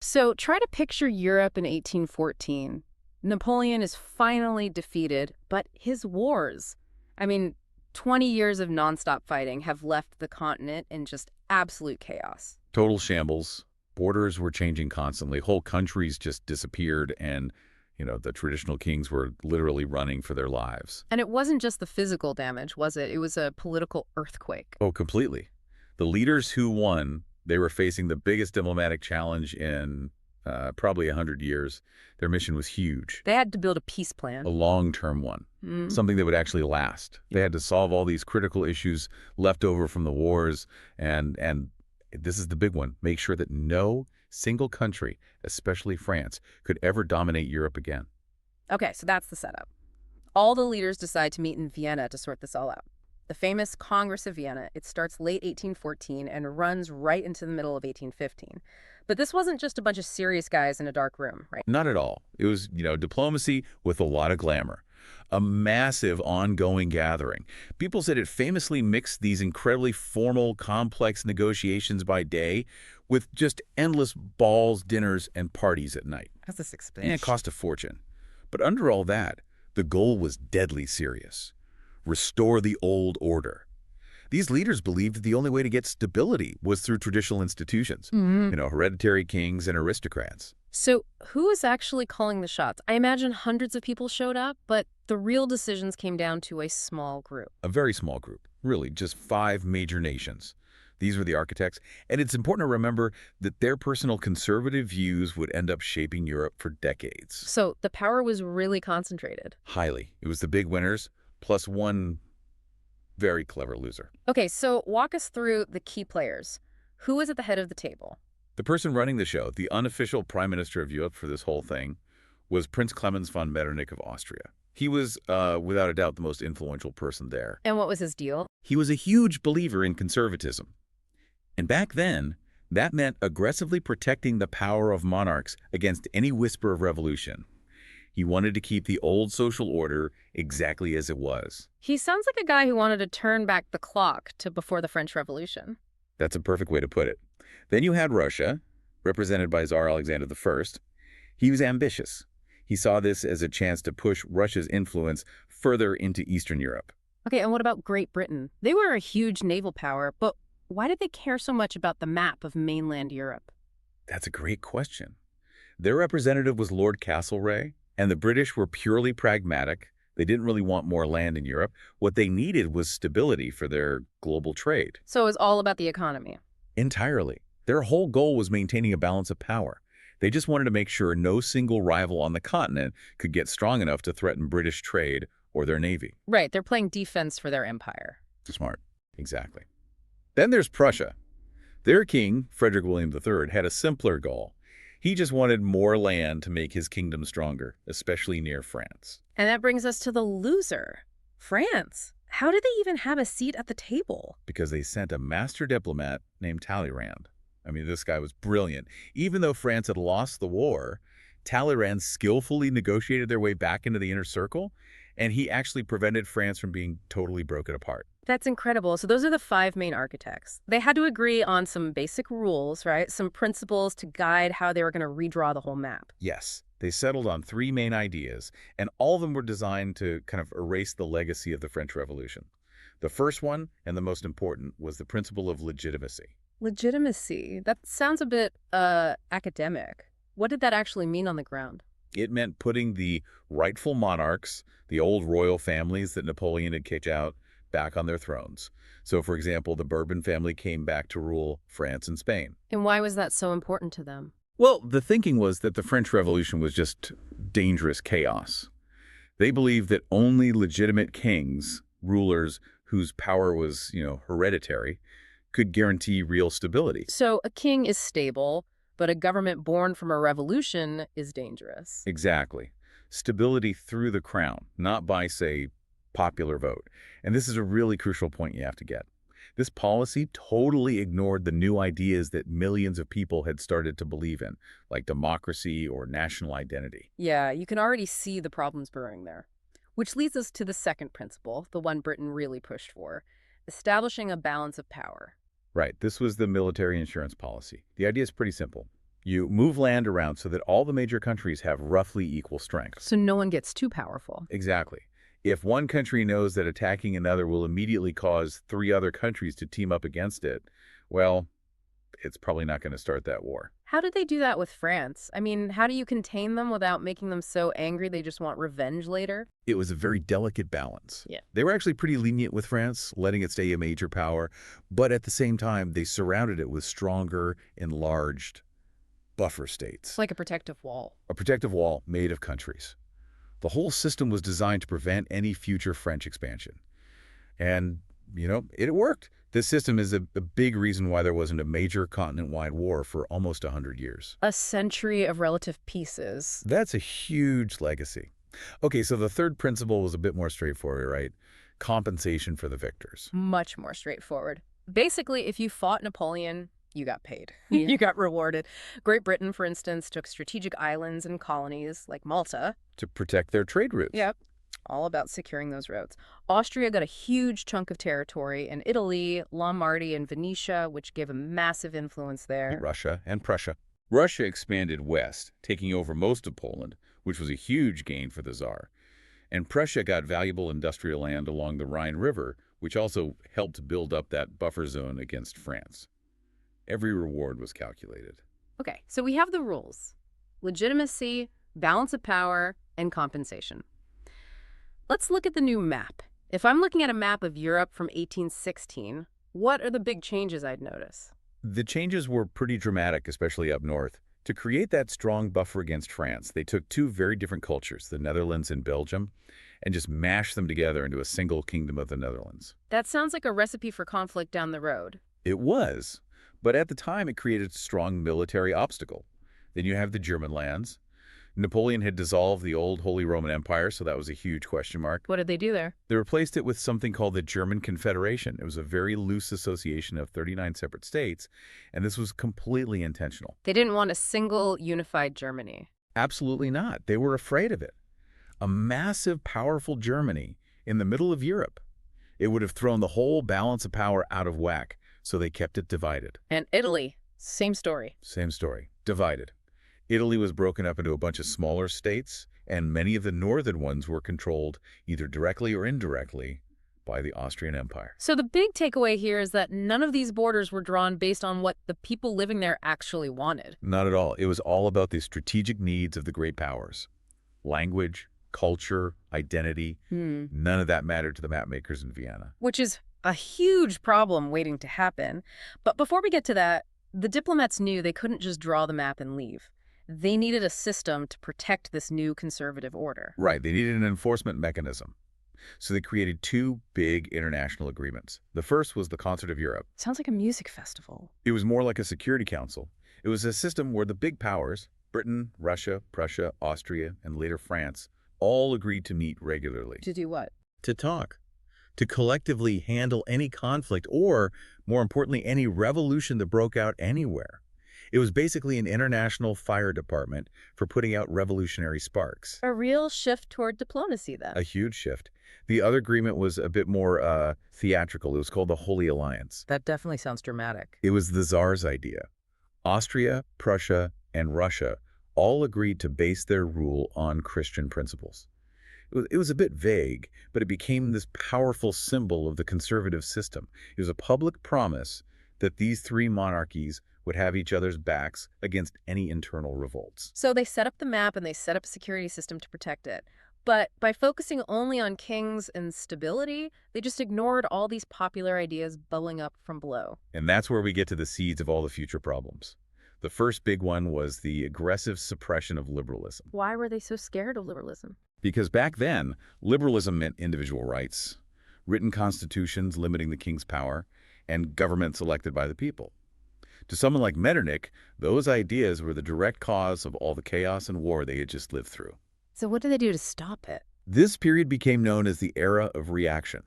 So try to picture Europe in 1814. Napoleon is finally defeated, but his wars, I mean, 20 years of nonstop fighting have left the continent in just absolute chaos. Total shambles. Borders were changing constantly. Whole countries just disappeared, and, the traditional kings were literally running for their lives. And it wasn't just the physical damage, was it? It was a political earthquake. Oh, completely. The leaders who won, they were facing the biggest diplomatic challenge in probably 100 years. Their mission was huge, They had to build a peace a plan. long-term one, Mm. something that would actually last. They had to solve all these critical issues left over from the wars, and this is the big one, make sure that no single country, especially France, could ever dominate Europe again. Okay, so that's the setup. All the leaders decide to meet in Vienna to sort this all out. The famous Congress of Vienna, it starts late 1814 and runs right into the middle of 1815. But this wasn't just a bunch of serious guys in a dark room, right? Not at all. It was, diplomacy with a lot of glamour. A massive ongoing gathering. People said it famously mixed these incredibly formal, complex negotiations by day with just endless balls, dinners, and parties at night. How's this And it explain? cost a fortune. But under all that, the goal was deadly serious. Restore the old order. These leaders believed the only way to get stability was through traditional institutions, hereditary kings and aristocrats. So, who is actually calling the shots? I imagine hundreds of people showed up, but the real decisions came down to a small group. A very small group, really, just 5 major nations. These were the architects, and it's important to remember that their personal conservative views would end up shaping Europe for decades. So, the power was really concentrated. Highly. It was the big winners, plus one very clever loser. Okay, so walk us through the key players. Who was at the head of the table? The person running the show, the unofficial prime minister of Europe for this whole thing, was Prince Klemens von Metternich of Austria. He was, without a doubt, the most influential person there. And what was his deal? He was a huge believer in conservatism. And back then, that meant aggressively protecting the power of monarchs against any whisper of revolution. He wanted to keep the old social order exactly as it was. He sounds like a guy who wanted to turn back the clock to before the French Revolution. That's a perfect way to put it. Then you had Russia, represented by Tsar Alexander I. He was ambitious. He saw this as a chance to push Russia's influence further into Eastern Europe. Okay, and what about Great Britain? They were a huge naval power, but why did they care so much about the map of mainland Europe? That's a great question. Their representative was Lord Castlereagh, and the British were purely pragmatic. They didn't really want more land in Europe. What they needed was stability for their global trade. So it was all about the economy. Entirely. Their whole goal was maintaining a balance of power. They just wanted to make sure no single rival on the continent could get strong enough to threaten British trade or their navy. Right, they're playing defense for their empire. Smart. Exactly. Then there's Prussia. Their king, Frederick William III, had a simpler goal. He just wanted more land to make his kingdom stronger, especially near France. And that brings us to the loser, France. How did they even have a seat at the table? Because they sent a master diplomat named Talleyrand. I mean, this guy was brilliant. Even though France had lost the war, Talleyrand skillfully negotiated their way back into the inner circle, and he actually prevented France from being totally broken apart. That's incredible. So those are the 5 main architects. They had to agree on some basic rules, right? Some principles to guide how they were going to redraw the whole map. Yes, they settled on 3 main ideas, and all of them were designed to kind of erase the legacy of the French Revolution. The first one, and the most important, was the principle of legitimacy. Legitimacy. That sounds a bit academic. What did that actually mean on the ground? It meant putting the rightful monarchs, the old royal families that Napoleon had kicked out, back on their thrones. So, for example, the Bourbon family came back to rule France and Spain. And why was that so important to them? Well, the thinking was that the French Revolution was just dangerous chaos. They believed that only legitimate kings, rulers whose power was, hereditary, could guarantee real stability. So a king is stable, but a government born from a revolution is dangerous. Exactly. Stability through the crown, not by, say, popular vote. And this is a really crucial point you have to get. This policy totally ignored the new ideas that millions of people had started to believe in, like democracy or national identity. Yeah, you can already see the problems brewing there. Which leads us to the second principle, the one Britain really pushed for, establishing a balance of power. Right, this was the military insurance policy. The idea is pretty simple. You move land around so that all the major countries have roughly equal strength. So no one gets too powerful. Exactly. If one country knows that attacking another will immediately cause 3 other countries to team up against it, well, it's probably not going to start that war. How did they do that with France? I mean, how do you contain them without making them so angry they just want revenge later? It was a very delicate balance. Yeah. They were actually pretty lenient with France, letting it stay a major power, but at the same time, they surrounded it with stronger, enlarged buffer states. It's like a protective wall. A protective wall made of countries. The whole system was designed to prevent any future French expansion. And, it worked. This system is a big reason why there wasn't a major continent-wide war for almost 100 years. A century of relative pieces. That's a huge legacy. Okay, so the third principle was a bit more straightforward, right? Compensation for the victors. Much more straightforward. Basically, if you fought Napoleon, you got paid. Yeah. You got rewarded. Great Britain, for instance, took strategic islands and colonies like Malta. To protect their trade routes. Yep. All about securing those roads. Austria got a huge chunk of territory, and Italy, Lombardy, and Venetia, which gave a massive influence there. Russia and Prussia. Russia expanded west, taking over most of Poland, which was a huge gain for the Tsar. And Prussia got valuable industrial land along the Rhine River, which also helped build up that buffer zone against France. Every reward was calculated. Okay, so we have the rules: legitimacy, balance of power, and compensation. Let's look at the new map. If I'm looking at a map of Europe from 1816, what are the big changes I'd notice? The changes were pretty dramatic, especially up north. To create that strong buffer against France, they took 2 very different cultures, the Netherlands and Belgium, and just mashed them together into a single kingdom of the Netherlands. That sounds like a recipe for conflict down the road. It was, but at the time it created a strong military obstacle. Then you have the German lands. Napoleon had dissolved the old Holy Roman Empire, so that was a huge question mark. What did they do there? They replaced it with something called the German Confederation. It was a very loose association of 39 separate states, and this was completely intentional. They didn't want a single unified Germany. Absolutely not. They were afraid of it. A massive, powerful Germany in the middle of Europe. It would have thrown the whole balance of power out of whack, so they kept it divided. And Italy, same story. Same story. Divided. Italy was broken up into a bunch of smaller states, and many of the northern ones were controlled either directly or indirectly by the Austrian Empire. So the big takeaway here is that none of these borders were drawn based on what the people living there actually wanted. Not at all. It was all about the strategic needs of the great powers. Language, culture, identity, none of that mattered to the mapmakers in Vienna. Which is a huge problem waiting to happen. But before we get to that, the diplomats knew they couldn't just draw the map and leave. They needed a system to protect this new conservative order. Right, they needed an enforcement mechanism. So they created 2 big international agreements. The first was the Concert of Europe. Sounds like a music festival. It was more like a security council. It was a system where the big powers, Britain, Russia, Prussia, Austria, and later France, all agreed to meet regularly. To do what? To talk. To collectively handle any conflict or, more importantly, any revolution that broke out anywhere. It was basically an international fire department for putting out revolutionary sparks. A real shift toward diplomacy, then. A huge shift. The other agreement was a bit more theatrical. It was called the Holy Alliance. That definitely sounds dramatic. It was the Tsar's idea. Austria, Prussia, and Russia all agreed to base their rule on Christian principles. It was a bit vague, but it became this powerful symbol of the conservative system. It was a public promise that these 3 monarchies would have each other's backs against any internal revolts. So they set up the map and they set up a security system to protect it. But by focusing only on kings and stability, they just ignored all these popular ideas bubbling up from below. And that's where we get to the seeds of all the future problems. The first big one was the aggressive suppression of liberalism. Why were they so scared of liberalism? Because back then, liberalism meant individual rights, written constitutions limiting the king's power, and governments elected by the people. To someone like Metternich, those ideas were the direct cause of all the chaos and war they had just lived through. So what did they do to stop it? This period became known as the era of reaction.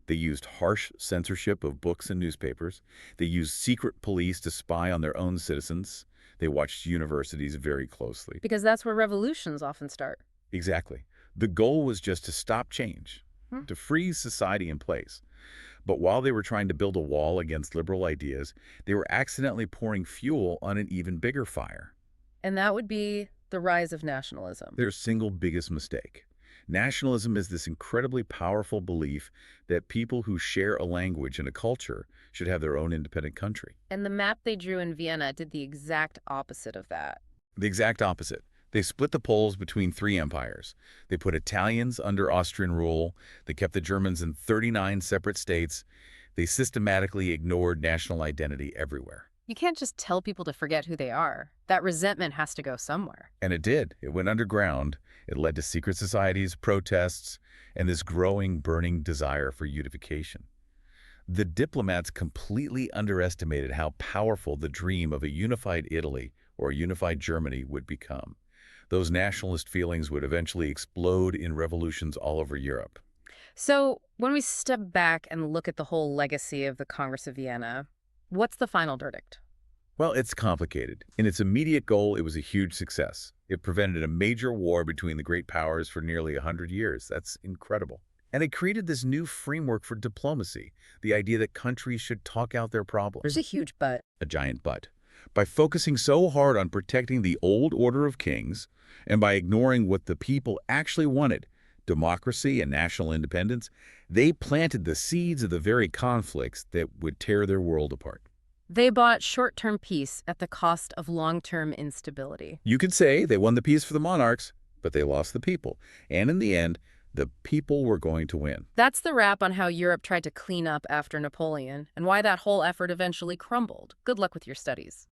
They used harsh censorship of books and newspapers. They used secret police to spy on their own citizens. They watched universities very closely. Because that's where revolutions often start. Exactly. The goal was just to stop change, to freeze society in place. But while they were trying to build a wall against liberal ideas, they were accidentally pouring fuel on an even bigger fire. And that would be the rise of nationalism. Their single biggest mistake. Nationalism is this incredibly powerful belief that people who share a language and a culture should have their own independent country. And the map they drew in Vienna did the exact opposite of that. The exact opposite. They split the Poles between three empires. They put Italians under Austrian rule. They kept the Germans in 39 separate states. They systematically ignored national identity everywhere. You can't just tell people to forget who they are. That resentment has to go somewhere. And it did. It went underground. It led to secret societies, protests, and this growing, burning desire for unification. The diplomats completely underestimated how powerful the dream of a unified Italy or a unified Germany would become. Those nationalist feelings would eventually explode in revolutions all over Europe. So, when we step back and look at the whole legacy of the Congress of Vienna, what's the final verdict? Well, it's complicated. In its immediate goal, it was a huge success. It prevented a major war between the great powers for nearly 100 years. That's incredible. And it created this new framework for diplomacy, the idea that countries should talk out their problems. There's a huge but. A giant but. By focusing so hard on protecting the old order of kings, and by ignoring what the people actually wanted, democracy and national independence, they planted the seeds of the very conflicts that would tear their world apart. They bought short-term peace at the cost of long-term instability. You could say they won the peace for the monarchs, but they lost the people. And in the end, the people were going to win. That's the wrap on how Europe tried to clean up after Napoleon and why that whole effort eventually crumbled. Good luck with your studies.